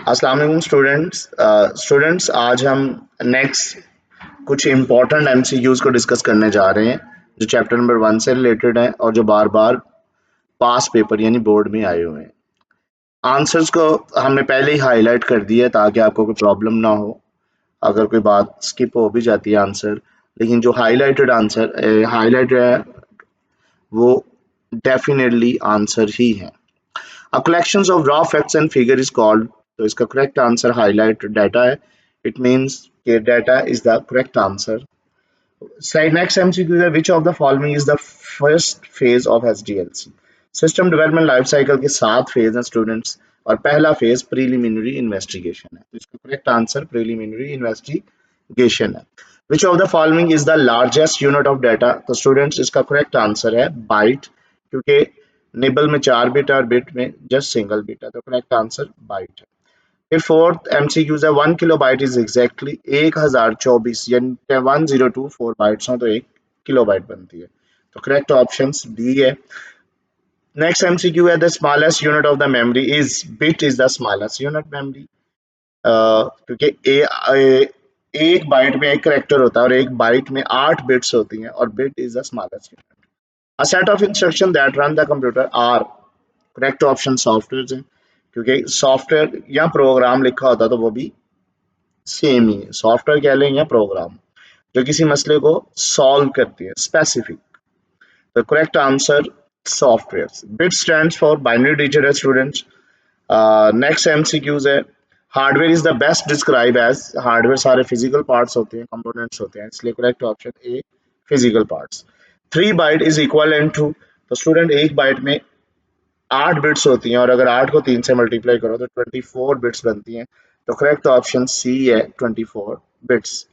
अस्सलाम वालेकुम स्टूडेंट्स आज हम नेक्स्ट कुछ इम्पोर्टेंट एमसीक्यूज को डिस्कस करने जा रहे हैं जो चैप्टर नंबर 1 से रिलेटेड हैं और जो बार बार पास पेपर यानी बोर्ड में आए हुए हैं। आंसर्स को हमने पहले ही हाईलाइट कर दिया है ताकि आपको कोई प्रॉब्लम ना हो अगर कोई बात स्किप हो भी जाती है आंसर, लेकिन जो हाईलाइटेड है वो डेफिनेटली आंसर ही है। A collection of raw facts and figure is called, तो इसका करेक्ट आंसर हाईलाइट डाटा है। इट मीन्स कि data is the correct answer. Next MCQ है, which of the following is the first phase of SDLC. System development life cycle के 7 phase हैं students, और पहला phase preliminary investigation है। तो इसका करेक्ट आंसर प्रीलिमिनरी इन्वेस्टिगेशन है। Which of the following is the largest unit of data. तो students इसका करेक्ट आंसर है बाइट, क्योंकि निबल में 4 बिट और बिट में जस्ट सिंगल बिट है, तो करेक्ट आंसर बाइट है। फिर फोर्थ एमसीक्यूज है, 1 किलो बाइट इज एग्जैक्टली 1024 यानी 1024 बाइट्स हो तो 1 किलो बाइट बनती है, तो करेक्ट ऑप्शन डी है। नेक्स्ट एमसीक्यू है, the smallest unit of the memory is bit is the smallest unit memory, क्योंकि एक बाइट में एक करेक्टर होता है और एक बाइट में 8 बिट्स होती हैं और bit is the smallest unit. A set of instruction that run the computer are, correct option software है, क्योंकि सॉफ्टवेयर या प्रोग्राम लिखा होता तो वो भी सेम ही है। सॉफ्टवेयर कह लें या प्रोग्राम जो किसी मसले को सॉल्व करती है स्पेसिफिक, तो correct answer software. Bit stands for binary digit है स्टूडेंट्स। नेक्स्ट एमसीक्यूज है, hardware is the best describe as, hardware सारे फिजिकल पार्ट्स होते हैं, कंपोनेंट्स होते हैं, इसलिए correct option A physical parts. 3 byte is equal to, तो स्टूडेंट एक बाइट में 8 बिट्स होती हैं और अगर 8 को 3 से मल्टीप्लाई करो तो 24 बिट्स बनती हैं, तो करेक्ट ऑप्शन सी है 24 बिट्स।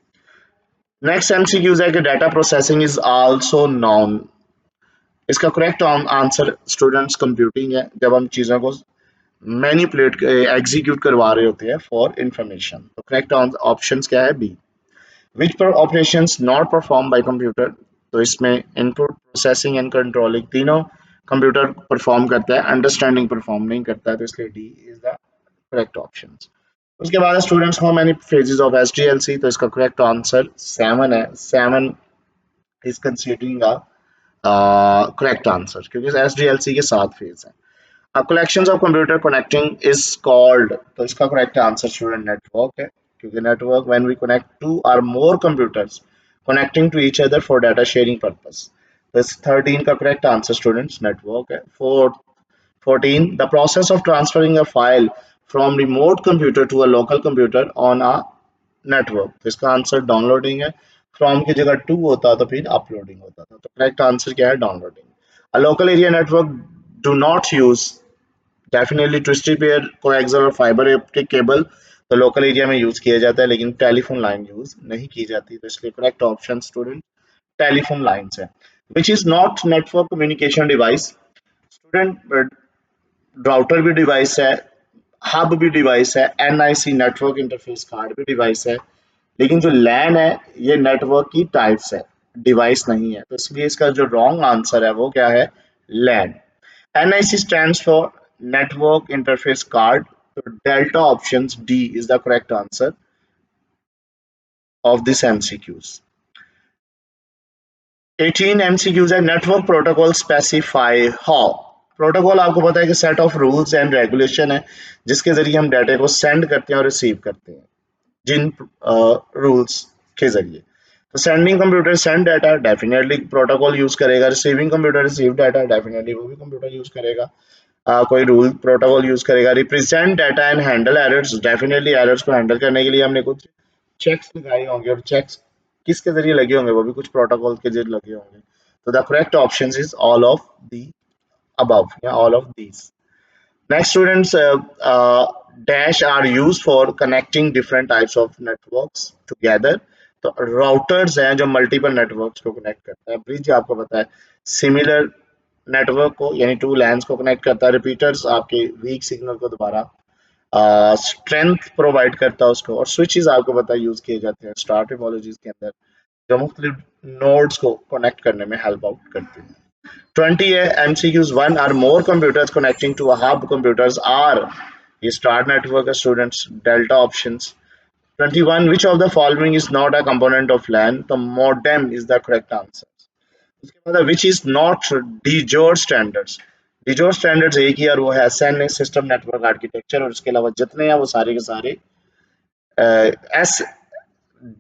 नेक्स्ट एमसीक्यूज है कि data processing is also known, इसका करेक्ट आंसर स्टूडेंट्स कंप्यूटिंग है, जब हम चीज़ों को मैनिपुलेट एग्जीक्यूट करवा रहे होते हैं फॉर इंफॉर्मेशन, तो करेक्ट ऑप्शन क्या है बी। विच पर operations not perform by computer, तो इसमें इनपुट प्रोसेसिंग एंड कंट्रोलिंग तीनों कंप्यूटर परफॉर्म करता है, अंडरस्टैंडिंग परफॉर्म नहीं करता है, तो इसलिए D is the correct option. उसके बाद students how many phases of SDLC, तो इसका करेक्ट आंसर 7 है। 7 is considering a correct answer, क्योंकि एसडीएलसी के 7 फेज हैं। A collections of computer connecting is called, तो इसका करेक्ट आंसर स्टूडेंट नेटवर्क है, क्योंकि network when we connect two or more computers connecting to each other for data sharing purpose, तो इस 13 का करेक्ट आंसर स्टूडेंट्स नेटवर्क है। 14 the process of transferring a file from remote computer to a local computer on a network, तो इसका answer downloading है। From की जगह to होता तो फिर अपलोडिंग होता था, तो करेक्ट आंसर क्या है downloading. A local area network do not use, definitely twisted pair coaxial और फाइबर ऑप्टिक केबल तो लोकल एरिया में यूज किया जाता है, लेकिन टेलीफोन लाइन यूज नहीं की जाती, तो इसलिए correct option student telephone lines है। Which is not network communication device, student router भी डिवाइस है, हब भी डिवाइस है, एनआईसी नेटवर्क इंटरफेस कार्ड भी डिवाइस है, लेकिन जो लैन है ये नेटवर्क की टाइप्स है, डिवाइस नहीं है, तो इसलिए इसका जो रॉन्ग आंसर है वो क्या है लैन। NIC stands for Network Interface Card. So Delta options D is the correct answer of this MCQs. 18 MCQs है Network Protocol Specify How. Protocol आपको पता है कि set of rules and regulation है जिसके जरिए हम डाटा को सेंड करते हैं और रिसीव करते हैं, जिन रूल्स के जरिए। तो sending computer send data definitely protocol use करेगा, receiving computer receive data definitely वो भी कंप्यूटर यूज करेगा, कोई रूल प्रोटोकॉल यूज करेगा। Represent data and handle errors, definitely errors को हैंडल करने के लिए हमने कुछ चेक्स लगाए होंगे, और चेक्स किसके जरिए लगे होंगे वो भी कुछ प्रोटोकॉल के जरिए लगे होंगे, तो the correct option is all of the above या all of these. Next students, dash are use for connecting different types of networks together, तो राउटर्स हैं जो मल्टीपल नेटवर्क्स को कनेक्ट करता है। ब्रिज आपको पता है सिमिलर नेटवर्क को यानी टू लैंस को कनेक्ट करता है। रिपीटर्स आपके वीक सिग्नल को दोबारा स्ट्रेंथ प्रोवाइड करता है उसको, और स्विचेस आपको पता है यूज किए जाते हैं स्टार टोपोलॉजीज के अंदर जो मुख्तलिफ नोड्स को कनेक्ट करने में हेल्प आउट करते हैं। 20 है MCQs, 1 or more computers connecting to a hub computers are, ये स्टार नेटवर्क है students, delta options. 21 which of the following is not a component of LAN? तो modem is the correct answer. उसके बाद है, which is not DJOR standards? DJOR standards एक ही, और वो है SNA सिस्टम नेटवर्क आर्किटेक्चर, और उसके अलावा जितने हैं वो सारे के सारे एस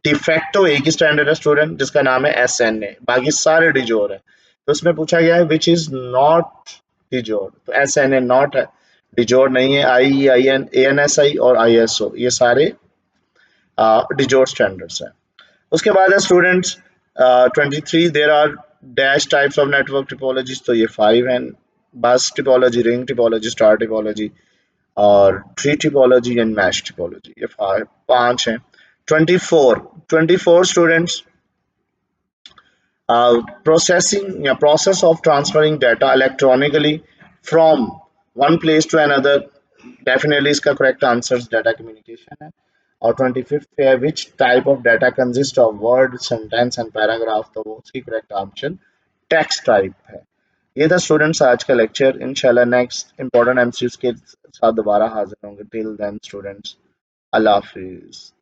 डिफेक्टो एक ही स्टैंडर्ड है स्टूडेंट जिसका नाम है SNA, बाकी सारे डिजोर है। तो उसमें पूछा गया है विच इज नॉट डिजोर, तो SNA नॉट है, डिजोर नहीं है। IEIN ANSI और ISO ये सारे डिजोर स्टैंडर्ड्स हैं। उसके बाद है students 23 there are dash types of network topologies, तो ये 5 हैं, bus topology, ring topology, star topology और tree topology and mesh topology, ये 5 हैं। 24 students processing, yeah, process of transferring data electronically from one place to another, definitely इसका correct answer data communication है। और 25th है which type of data consists of word, sentence and paragraph, तो वो उसकी correct option text type है। ये था स्टूडेंट्स आज का लेक्चर। इंशाल्लाह नेक्स्ट इंपॉर्टेंट एमसीक्यूज के साथ दोबारा हाजिर होंगे। टिल देन स्टूडेंट्स, अल्लाह हाफिज।